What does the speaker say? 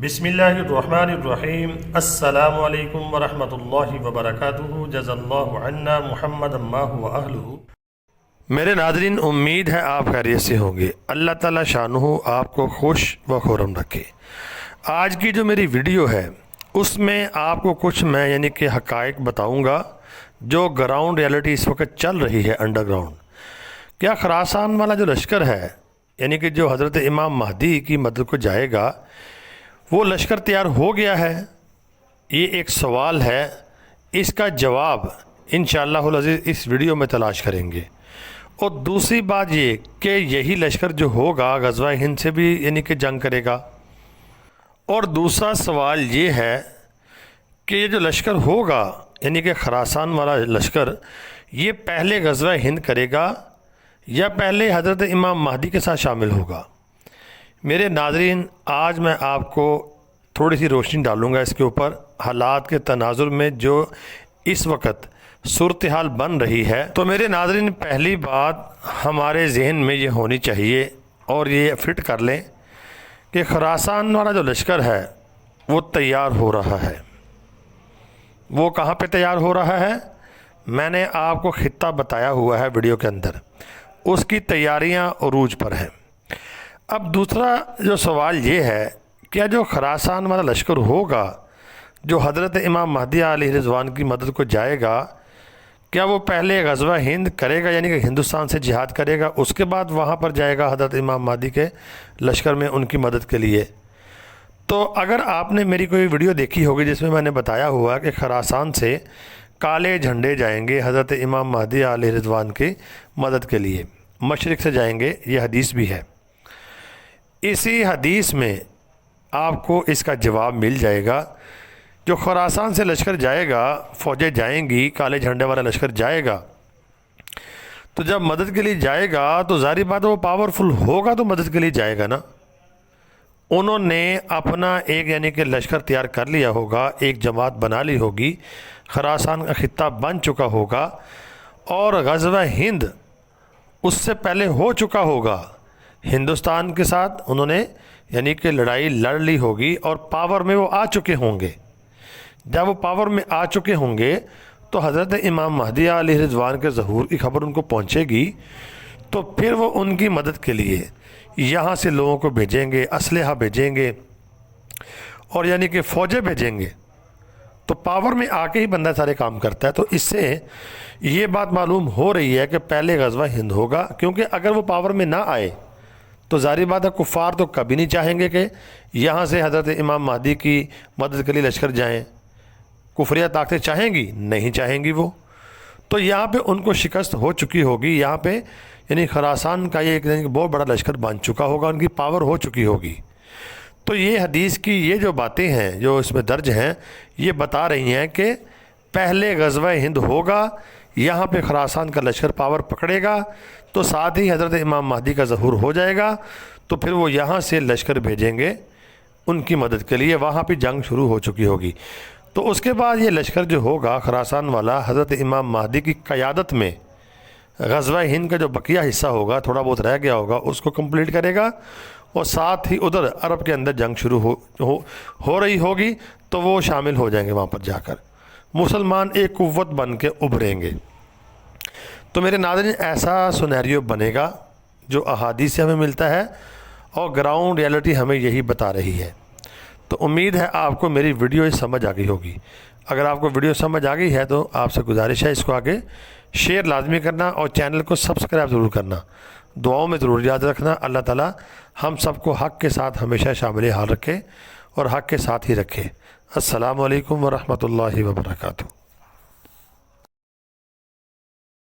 بسم اللہ الرحمن الرحیم۔ السلام علیکم ورحمۃ اللہ وبرکاتہ۔ جزا اللہ عنا محمد ما هو اہلہ۔ میرے ناظرین، امید ہے آپ خیریت سے ہوں گے۔ اللہ تعالیٰ شانہ آپ کو خوش و خرم رکھے۔ آج کی جو میری ویڈیو ہے اس میں آپ کو کچھ میں کہ حقائق بتاؤں گا جو گراؤنڈ ریالٹی اس وقت چل رہی ہے انڈر گراؤنڈ۔ کیا خراسان والا جو لشکر ہے کہ جو حضرت امام مہدی کی مدد کو جائے گا، وہ لشکر تیار ہو گیا ہے؟ یہ ایک سوال ہے، اس کا جواب انشاءاللہ العزیز اس ویڈیو میں تلاش کریں گے۔ اور دوسری بات یہ کہ یہی لشکر جو ہوگا غزوہ ہند سے بھی کہ جنگ کرے گا۔ اور دوسرا سوال یہ ہے کہ یہ جو لشکر ہوگا کہ خراسان والا لشکر، یہ پہلے غزوہ ہند کرے گا یا پہلے حضرت امام مہدی کے ساتھ شامل ہوگا؟ میرے ناظرین، آج میں آپ کو تھوڑی سی روشنی ڈالوں گا اس کے اوپر، حالات کے تناظر میں جو اس وقت صورتحال بن رہی ہے۔ تو میرے ناظرین، پہلی بات ہمارے ذہن میں یہ ہونی چاہیے اور یہ فٹ کر لیں کہ خراسان والا جو لشکر ہے وہ تیار ہو رہا ہے۔ وہ کہاں پہ تیار ہو رہا ہے؟ میں نے آپ کو خطہ بتایا ہوا ہے ویڈیو کے اندر، اس کی تیاریاں عروج پر ہیں۔ اب دوسرا جو سوال یہ ہے، کیا جو خراسان والا لشکر ہوگا جو حضرت امام مہدی علیہ رضوان کی مدد کو جائے گا، کیا وہ پہلے غزوہ ہند کرے گا کہ ہندوستان سے جہاد کرے گا، اس کے بعد وہاں پر جائے گا حضرت امام مہدی کے لشکر میں ان کی مدد کے لیے؟ تو اگر آپ نے میری کوئی ویڈیو دیکھی ہوگی جس میں نے بتایا ہوا کہ خراسان سے کالے جھنڈے جائیں گے حضرت امام مہدی علیہ رضوان کی مدد کے لیے، مشرق سے جائیں گے، یہ حدیث بھی ہے۔ اسی حدیث میں آپ کو اس کا جواب مل جائے گا۔ جو خراسان سے لشکر جائے گا، فوجیں جائیں گی، کالے جھنڈے والا لشکر جائے گا، تو جب مدد کے لیے جائے گا تو ظاہری بات ہے وہ پاورفل ہوگا تو مدد کے لیے جائے گا نا۔ انہوں نے اپنا ایک کہ لشکر تیار کر لیا ہوگا، ایک جماعت بنا لی ہوگی، خراسان کا خطہ بن چکا ہوگا، اور غزوہ ہند اس سے پہلے ہو چکا ہوگا۔ ہندوستان کے ساتھ انہوں نے کہ لڑائی لڑ لی ہوگی اور پاور میں وہ آ چکے ہوں گے۔ جب وہ پاور میں آ چکے ہوں گے تو حضرت امام مہدی علیہ رضوان کے ظہور کی خبر ان کو پہنچے گی، تو پھر وہ ان کی مدد کے لیے یہاں سے لوگوں کو بھیجیں گے، اسلحہ بھیجیں گے اور کہ فوجیں بھیجیں گے۔ تو پاور میں آ کے ہی بندہ سارے کام کرتا ہے۔ تو اس سے یہ بات معلوم ہو رہی ہے کہ پہلے غزوہ ہند ہوگا، کیونکہ اگر وہ پاور میں نہ آئے تو ظاہری بات ہے کفار تو کبھی نہیں چاہیں گے کہ یہاں سے حضرت امام مہدی کی مدد کے لیے لشکر جائیں۔ کفریہ طاقتیں چاہیں گی؟ نہیں چاہیں گی وہ۔ تو یہاں پہ ان کو شکست ہو چکی ہوگی، یہاں پہ خراسان کا یہ ایک بہت بڑا لشکر بن چکا ہوگا، ان کی پاور ہو چکی ہوگی۔ تو یہ حدیث کی یہ جو باتیں ہیں جو اس میں درج ہیں، یہ بتا رہی ہیں کہ پہلے غزوہ ہند ہوگا، یہاں پہ خراسان کا لشکر پاور پکڑے گا، تو ساتھ ہی حضرت امام مہدی کا ظہور ہو جائے گا، تو پھر وہ یہاں سے لشکر بھیجیں گے ان کی مدد کے لیے، وہاں پہ جنگ شروع ہو چکی ہوگی۔ تو اس کے بعد یہ لشکر جو ہوگا خراسان والا حضرت امام مہدی کی قیادت میں غزوہ ہند کا جو بقیہ حصہ ہوگا، تھوڑا بہت رہ گیا ہوگا، اس کو کمپلیٹ کرے گا، اور ساتھ ہی ادھر عرب کے اندر جنگ شروع ہو رہی ہوگی، تو وہ شامل ہو جائیں گے وہاں پر جا کر، مسلمان ایک قوت بن کے ابھریں گے۔ تو میرے ناظرین، ایسا سینیریو بنے گا جو احادیث سے ہمیں ملتا ہے اور گراؤنڈ ریالٹی ہمیں یہی بتا رہی ہے۔ تو امید ہے آپ کو میری ویڈیو سمجھ آ گئی ہوگی۔ اگر آپ کو ویڈیو سمجھ آ گئی ہے تو آپ سے گزارش ہے اس کو آگے شیئر لازمی کرنا اور چینل کو سبسکرائب ضرور کرنا۔ دعاؤں میں ضرور یاد رکھنا۔ اللہ تعالیٰ ہم سب کو حق کے ساتھ ہمیشہ شامل حال رکھے اور حق کے ساتھ ہی رکھے۔ السلام علیکم ورحمۃ اللہ وبرکاتہ۔